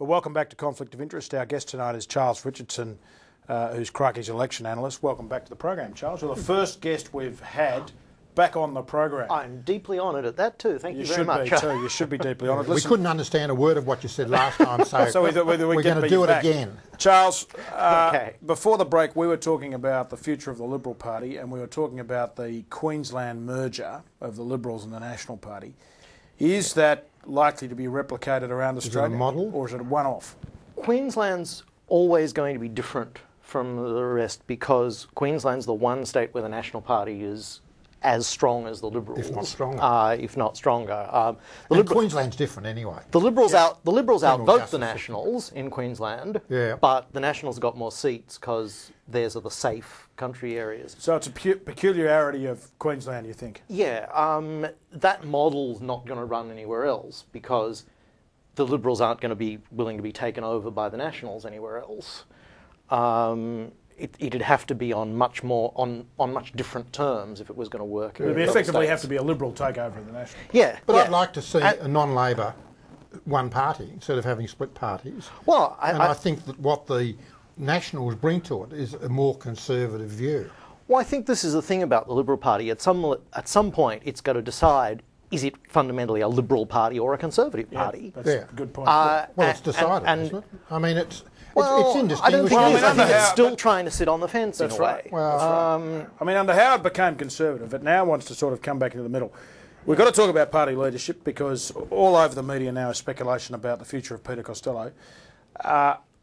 Well, welcome back to Conflict of Interest. Our guest tonight is Charles Richardson, who's Crikey's election analyst. Welcome back to the program, Charles. You're the first guest we've had back on the program. I'm deeply honoured at that too. Thank you very much. You should be too. You should be deeply honoured. We couldn't understand a word of what you said last time, so, we thought we're going to do it again. Charles, Okay. Before the break, we were talking about the future of the Liberal Party, and we were talking about the Queensland merger of the Liberals and the National Party. Is that likely to be replicated around Australia? Is it a model? Or is it a one-off? Queensland's always going to be different from the rest because Queensland's the one state where the National Party is as strong as the Liberals, If not stronger. if not stronger. And Queensland's different anyway. The Liberals outvote justice the Nationals in Queensland, Yeah. but the Nationals got more seats because theirs are the safe country areas. So it's a peculiarity of Queensland, you think? Yeah, that model's not going to run anywhere else because the Liberals aren't going to be willing to be taken over by the Nationals anywhere else. It'd have to be on much different terms if it was going to work. It would effectively have to be a Liberal takeover of the Nationals. Yeah, But yeah. I'd like to see a non-Labor one party instead of having split parties. Well, I think that what the Nationals bring to it is a more conservative view. Well, I think this is the thing about the Liberal Party. At some point, it's got to decide: is it fundamentally a Liberal Party or a Conservative Party? That's a good point. Well, it's decided, isn't it? I mean, it's indistinguishable. I don't think it is. I think it's Howard, still trying to sit on the fence in a way. Well, I mean, under Howard became Conservative, it now wants to sort of come back into the middle. We've got to talk about party leadership because all over the media now is speculation about the future of Peter Costello.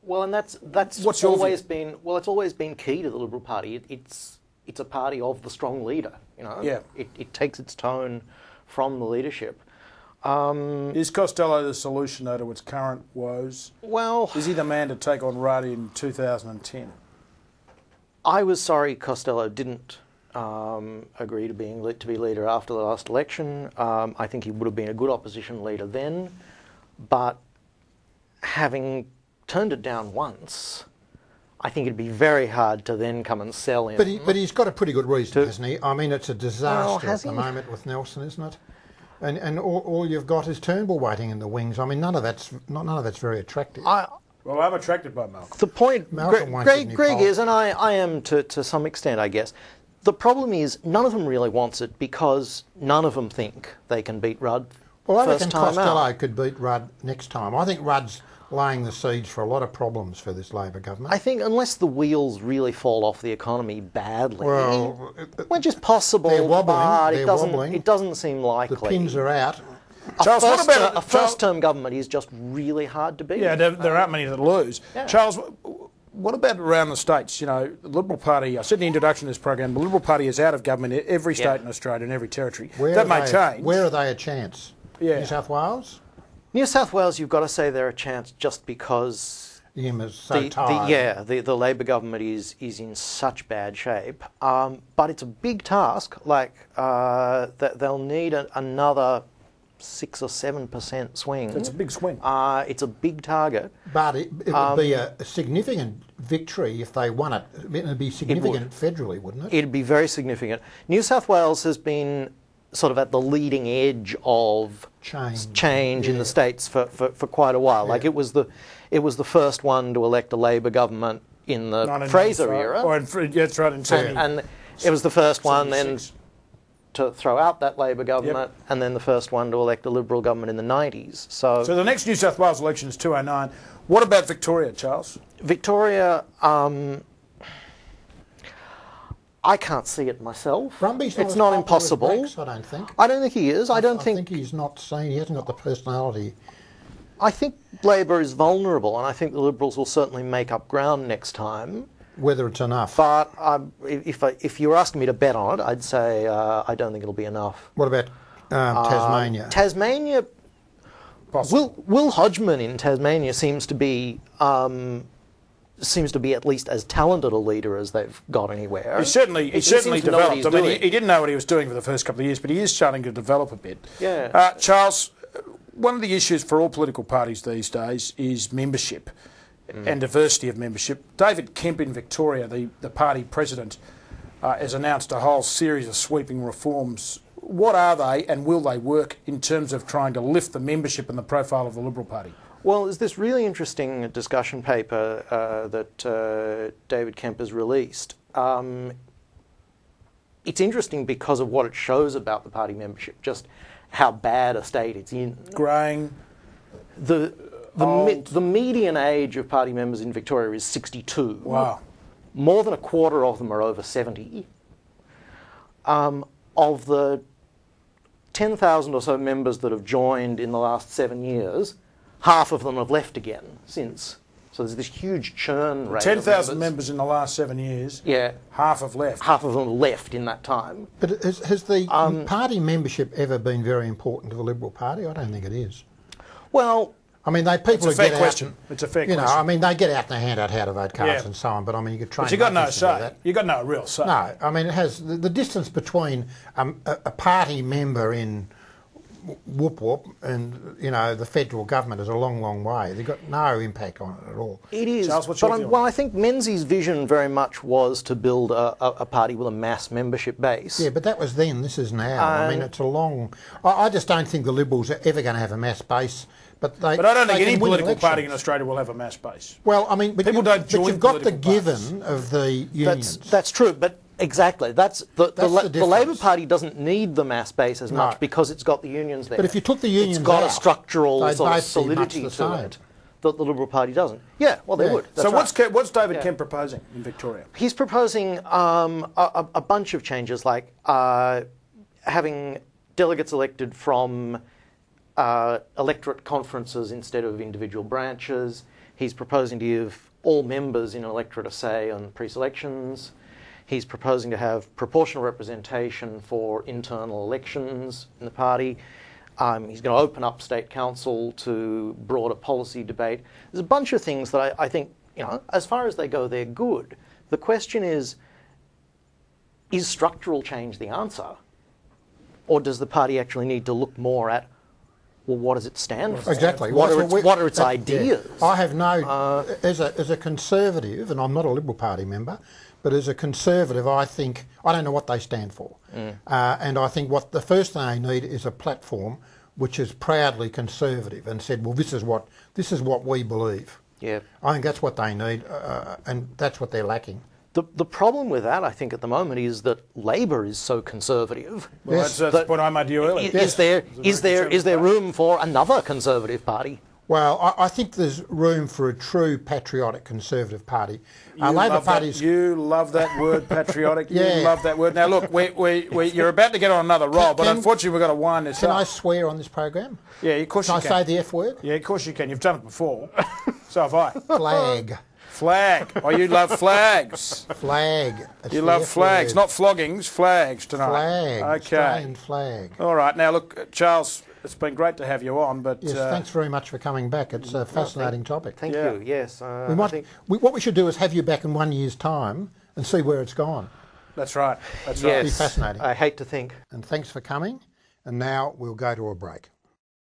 Well, and that's What's your always been it's always been key to the Liberal Party. It's a party of the strong leader. You know, Yeah. It takes its tone from the leadership. Is Costello the solution, though, to its current woes? Well, Is he the man to take on Rudd in 2010? I was sorry Costello didn't agree to be leader after the last election. I think he would have been a good opposition leader then, but having turned it down once, I think it'd be very hard to then come and sell him. but he's got a pretty good reason, hasn't he? I mean, it's a disaster has at the he? moment with Nelson, isn't it? And all you've got is Turnbull waiting in the wings. I mean, none of that's very attractive. Well, I'm attracted by Malcolm. The point Malcolm won't get any Greg poll. is, and I am to some extent, I guess. The problem is none of them really wants it because none of them think they can beat Rudd Well, I first reckon time Costello out. could beat Rudd next time. I think Rudd's laying the seeds for a lot of problems for this Labor government. I think unless the wheels really fall off the economy badly, Well, which is possible, they're wobbling, but they're wobbling. it doesn't seem likely. the pins are out. Charles, what about a first-term government is just really hard to beat. Yeah, there aren't many that lose. Yeah. Charles, what about around the states? You know, the Liberal Party, I said in the introduction to this program, the Liberal Party is out of government in every state in Australia and every territory. That may change. Where are they a chance? Yeah. New South Wales? New South Wales, you've got to say they're a chance just because Him is so tired. the Labor government is in such bad shape. But it's a big task. Like that they'll need another 6 or 7% swing. It's a big swing. It's a big target. But it would be a significant victory if they won it. It would be significant federally, wouldn't it? It'd be very significant. New South Wales has been sort of at the leading edge of change in the states for quite a while. Like it was the first one to elect a Labor government in the Fraser era. That's right, in 70. And it was the first one then to throw out that Labor government, and then the first one to elect a Liberal government in the 90s. So the next New South Wales election is 2009. What about Victoria, Charles? Victoria, I can't see it myself. Brumby's not it's as not popular impossible. as Rex, I don't think. I don't think he is. I don't think he's not seen. He hasn't got the personality. I think Labor is vulnerable, and I think the Liberals will certainly make up ground next time. Whether it's enough. But if you were asking me to bet on it, I'd say I don't think it'll be enough. What about Tasmania? Tasmania, Will Hodgman in Tasmania seems to be at least as talented a leader as they've got anywhere. He certainly developed. I mean, he didn't know what he was doing for the first couple of years, but he is starting to develop a bit. Yeah. Charles, one of the issues for all political parties these days is membership and diversity of membership. David Kemp in Victoria, the party president, has announced a whole series of sweeping reforms. What are they, and will they work in terms of trying to lift the membership and the profile of the Liberal Party? Well, there's this really interesting discussion paper that David Kemp has released. It's interesting because of what it shows about the party membership, just how bad a state it's in. Greying. The median age of party members in Victoria is 62. Wow. More than a quarter of them are over 70. Of the 10,000 or so members that have joined in the last 7 years, half of them have left again since. So there's this huge churn rate. 10,000 members in the last 7 years. Yeah. Half have left. Half of them left in that time. But has the party membership ever been very important to the Liberal Party? I don't think it is. Well, I mean, people it's a fair question. It's a fair question. I mean, they get out and they hand out how to vote cards and so on, but I mean, you could train. But you got no monkeys to do say. that. You got no real say. No, I mean, it has the distance between a party member in Whoop Whoop and the federal government is a long, long way. They've got no impact on it at all. it is. Charles, what's your view on Well, I think Menzies' vision very much was to build a party with a mass membership base. Yeah, but that was then. This is now. I mean, it's a long. I just don't think the Liberals are ever going to have a mass base. But I don't think any can win political elections. party in Australia will have a mass base. Well, I mean, but People don't join you've got the political parties. given of the unions. That's true, but exactly. That's the difference. Labor Party doesn't need the mass base as much because it's got the unions there. But if you took the unions it's got out, a structural they'd sort of both be solidity much the to same. it that the Liberal Party doesn't. Yeah, well, they would. That's So right. what's David Kemp proposing in Victoria? He's proposing a bunch of changes, like having delegates elected from electorate conferences instead of individual branches. He's proposing to give all members in an electorate a say on pre-selections. He's proposing to have proportional representation for internal elections in the party. He's going to open up state council to broader policy debate. There's a bunch of things that I think, as far as they go, they're good. The question is structural change the answer? Or does the party actually need to look more at, well, what does it stand for? Exactly. What are its ideas? Yeah. I have no, as a conservative, and I'm not a Liberal Party member, but as a conservative, I think, I don't know what they stand for. And I think what the first thing they need is a platform which is proudly conservative and said, well, this is what we believe. Yeah. I think that's what they need, and that's what they're lacking. The problem with that, I think, at the moment is that Labor is so conservative. Well, Yes. that's the point I made to you earlier. Is there room for another Conservative Party? Well, I think there's room for a true patriotic Conservative Party. Labor Party's... You love that word, patriotic. Yeah. You love that word. Now, look, you're about to get on another roll, but unfortunately we've got to wind this Can up. I swear on this program? Yeah, of course you can. Can I say the F word? Yeah, of course you can. You've done it before. So have I. Flag. Flag. Oh, you love flags. Flag. It's You the love F flags, word. not floggings, flags tonight. Flag. Okay. Australian flag. All right. Now, look, Charles, it's been great to have you on, but... Yes, thanks very much for coming back. It's a fascinating topic. Thank Yeah. you, yes. What we should do is have you back in 1 year's time and see where it's gone. That's right. That's yes, right. Be fascinating. I hate to think. And thanks for coming. And now we'll go to a break.